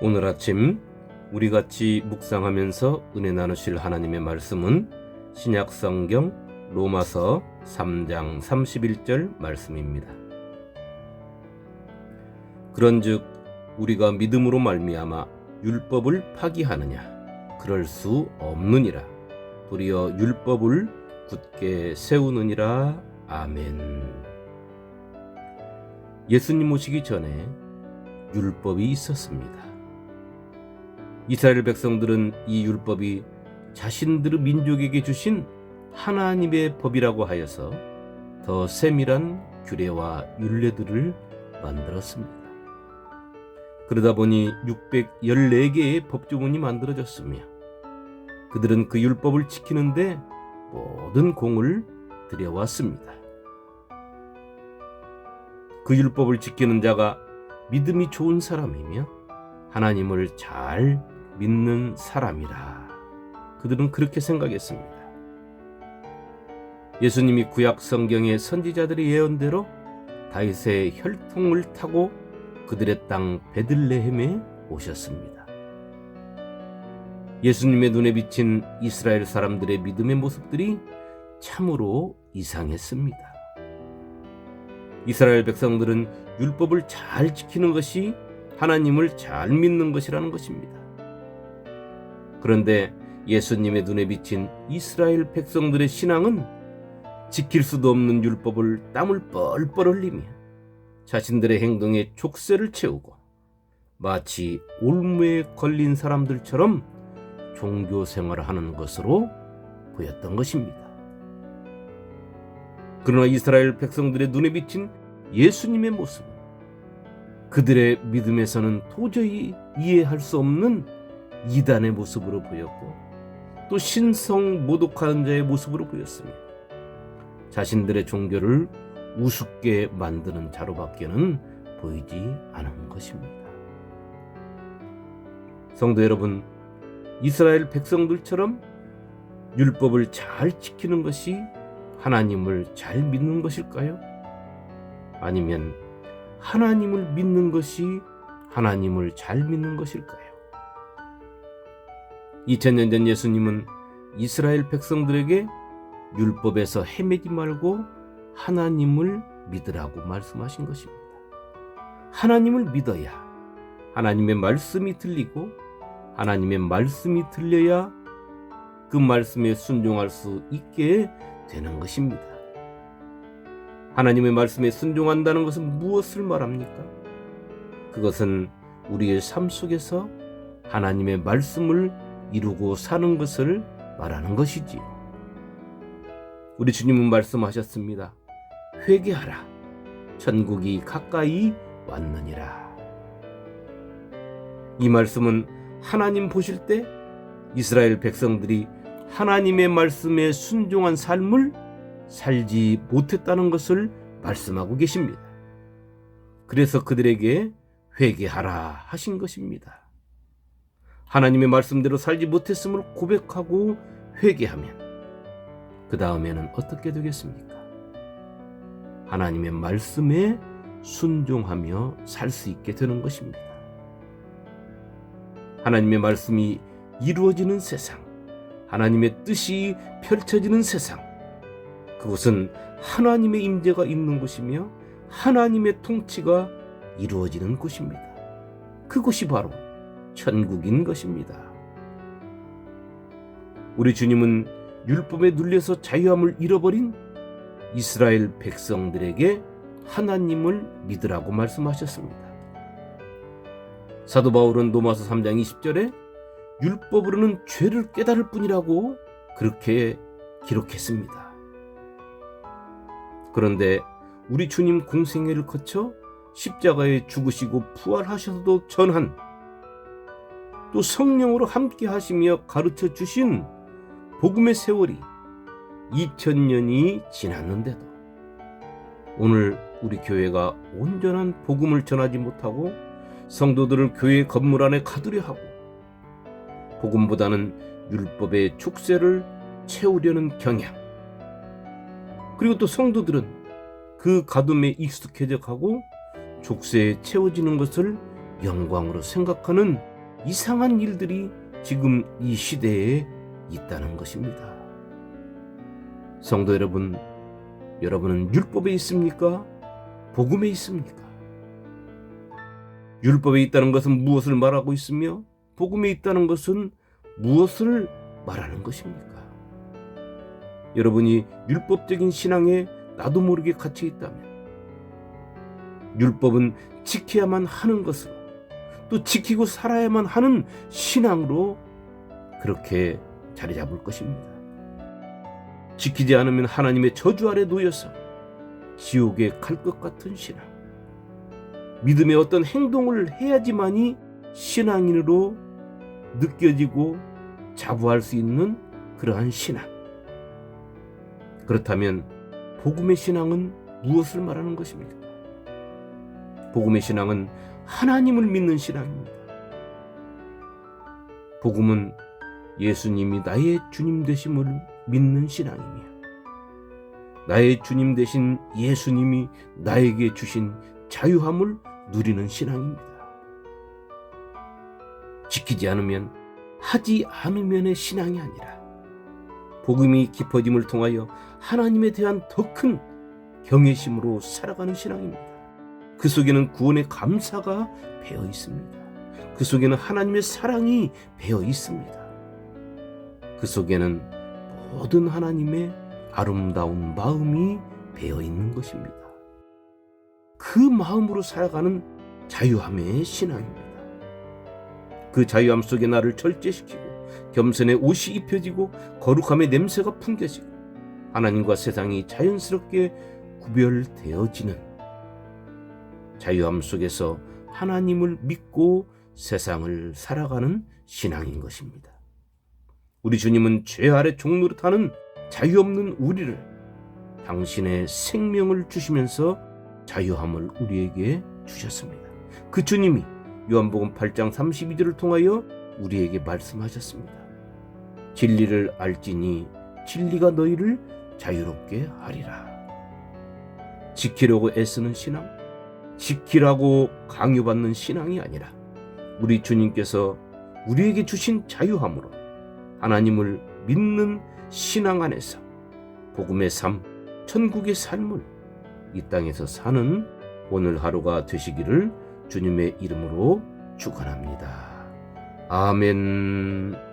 오늘 아침 우리 같이 묵상하면서 은혜 나누실 하나님의 말씀은 신약 성경 로마서 3장 31절 말씀입니다. 그런즉 우리가 믿음으로 말미암아 율법을 파기하느냐? 그럴 수 없느니라. 도리어 율법을 굳게 세우느니라. 아멘. 예수님 오시기 전에 율법이 있었습니다. 이스라엘 백성들은 이 율법이 자신들의 민족에게 주신 하나님의 법이라고 하여서 더 세밀한 규례와 율례들을 만들었습니다. 그러다 보니 614개의 법조문이 만들어졌으며 그들은 그 율법을 지키는데 모든 공을 들여왔습니다. 그 율법을 지키는 자가 믿음이 좋은 사람이며 하나님을 잘 믿는 사람이라. 그들은 그렇게 생각했습니다. 예수님이 구약 성경의 선지자들의 예언대로 다윗의 혈통을 타고 그들의 땅 베들레헴에 오셨습니다. 예수님의 눈에 비친 이스라엘 사람들의 믿음의 모습들이 참으로 이상했습니다. 이스라엘 백성들은 율법을 잘 지키는 것이 하나님을 잘 믿는 것이라는 것입니다. 그런데 예수님의 눈에 비친 이스라엘 백성들의 신앙은 지킬 수도 없는 율법을 땀을 뻘뻘 흘리며 자신들의 행동에 족쇄를 채우고 마치 올무에 걸린 사람들처럼 종교 생활을 하는 것으로 보였던 것입니다. 그러나 이스라엘 백성들의 눈에 비친 예수님의 모습은 그들의 믿음에서는 도저히 이해할 수 없는 이단의 모습으로 보였고 또 신성 모독하는 자의 모습으로 보였으며 자신들의 종교를 우습게 만드는 자로밖에는 보이지 않은 것입니다. 성도 여러분, 이스라엘 백성들처럼 율법을 잘 지키는 것이 하나님을 잘 믿는 것일까요? 아니면 하나님을 믿는 것이 하나님을 잘 믿는 것일까요? 2000년 전 예수님은 이스라엘 백성들에게 율법에서 헤매지 말고 하나님을 믿으라고 말씀하신 것입니다. 하나님을 믿어야 하나님의 말씀이 들리고 하나님의 말씀이 들려야 그 말씀에 순종할 수 있게 되는 것입니다. 하나님의 말씀에 순종한다는 것은 무엇을 말합니까? 그것은 우리의 삶 속에서 하나님의 말씀을 이루고 사는 것을 말하는 것이지요. 우리 주님은 말씀하셨습니다. 회개하라. 천국이 가까이 왔느니라. 이 말씀은 하나님 보실 때 이스라엘 백성들이 하나님의 말씀에 순종한 삶을 살지 못했다는 것을 말씀하고 계십니다. 그래서 그들에게 회개하라 하신 것입니다. 하나님의 말씀대로 살지 못했음을 고백하고 회개하면 그 다음에는 어떻게 되겠습니까? 하나님의 말씀에 순종하며 살 수 있게 되는 것입니다. 하나님의 말씀이 이루어지는 세상, 하나님의 뜻이 펼쳐지는 세상, 그것은 하나님의 임재가 있는 곳이며 하나님의 통치가 이루어지는 곳입니다. 그곳이 바로 천국인 것입니다. 우리 주님은 율법에 눌려서 자유함을 잃어버린 이스라엘 백성들에게 하나님을 믿으라고 말씀하셨습니다. 사도 바울은 로마서 3장 20절에 율법으로는 죄를 깨달을 뿐이라고 그렇게 기록했습니다. 그런데 우리 주님 공생애를 거쳐 십자가에 죽으시고 부활하셔서도 전한 또 성령으로 함께 하시며 가르쳐 주신 복음의 세월이 2000년이 지났는데도 오늘 우리 교회가 온전한 복음을 전하지 못하고 성도들을 교회 건물 안에 가두려 하고 복음보다는 율법의 족쇄를 채우려는 경향, 그리고 또 성도들은 그 가둠에 익숙해져 가고 족쇄에 채워지는 것을 영광으로 생각하는 이상한 일들이 지금 이 시대에 있다는 것입니다. 성도 여러분, 여러분은 율법에 있습니까? 복음에 있습니까? 율법에 있다는 것은 무엇을 말하고 있으며 복음에 있다는 것은 무엇을 말하는 것입니까? 여러분이 율법적인 신앙에 나도 모르게 갇혀 있다면 율법은 지켜야만 하는 것으로 또 지키고 살아야만 하는 신앙으로 그렇게 자리 잡을 것입니다. 지키지 않으면 하나님의 저주 아래 놓여서 지옥에 갈 것 같은 신앙. 믿음의 어떤 행동을 해야지만이 신앙인으로 느껴지고 자부할 수 있는 그러한 신앙. 그렇다면 복음의 신앙은 무엇을 말하는 것입니까? 복음의 신앙은 하나님을 믿는 신앙입니다. 복음은 예수님이 나의 주님 되심을 믿는 신앙이며 나의 주님 되신 예수님이 나에게 주신 자유함을 누리는 신앙입니다. 지키지 않으면 하지 않으면의 신앙이 아니라 복음이 깊어짐을 통하여 하나님에 대한 더 큰 경외심으로 살아가는 신앙입니다. 그 속에는 구원의 감사가 배어 있습니다. 그 속에는 하나님의 사랑이 배어 있습니다. 그 속에는 모든 하나님의 아름다운 마음이 배어 있는 것입니다. 그 마음으로 살아가는 자유함의 신앙입니다. 그 자유함 속에 나를 절제시키고 겸손의 옷이 입혀지고 거룩함의 냄새가 풍겨지고 하나님과 세상이 자연스럽게 구별되어지는 자유함 속에서 하나님을 믿고 세상을 살아가는 신앙인 것입니다. 우리 주님은 죄 아래 종노릇하는 자유 없는 우리를 당신의 생명을 주시면서 자유함을 우리에게 주셨습니다. 그 주님이 요한복음 8장 32절을 통하여 우리에게 말씀하셨습니다. 진리를 알지니 진리가 너희를 자유롭게 하리라. 지키려고 애쓰는 신앙, 지키라고 강요받는 신앙이 아니라 우리 주님께서 우리에게 주신 자유함으로 하나님을 믿는 신앙 안에서 복음의 삶, 천국의 삶을 이 땅에서 사는 오늘 하루가 되시기를 주님의 이름으로 축원합니다. 아멘.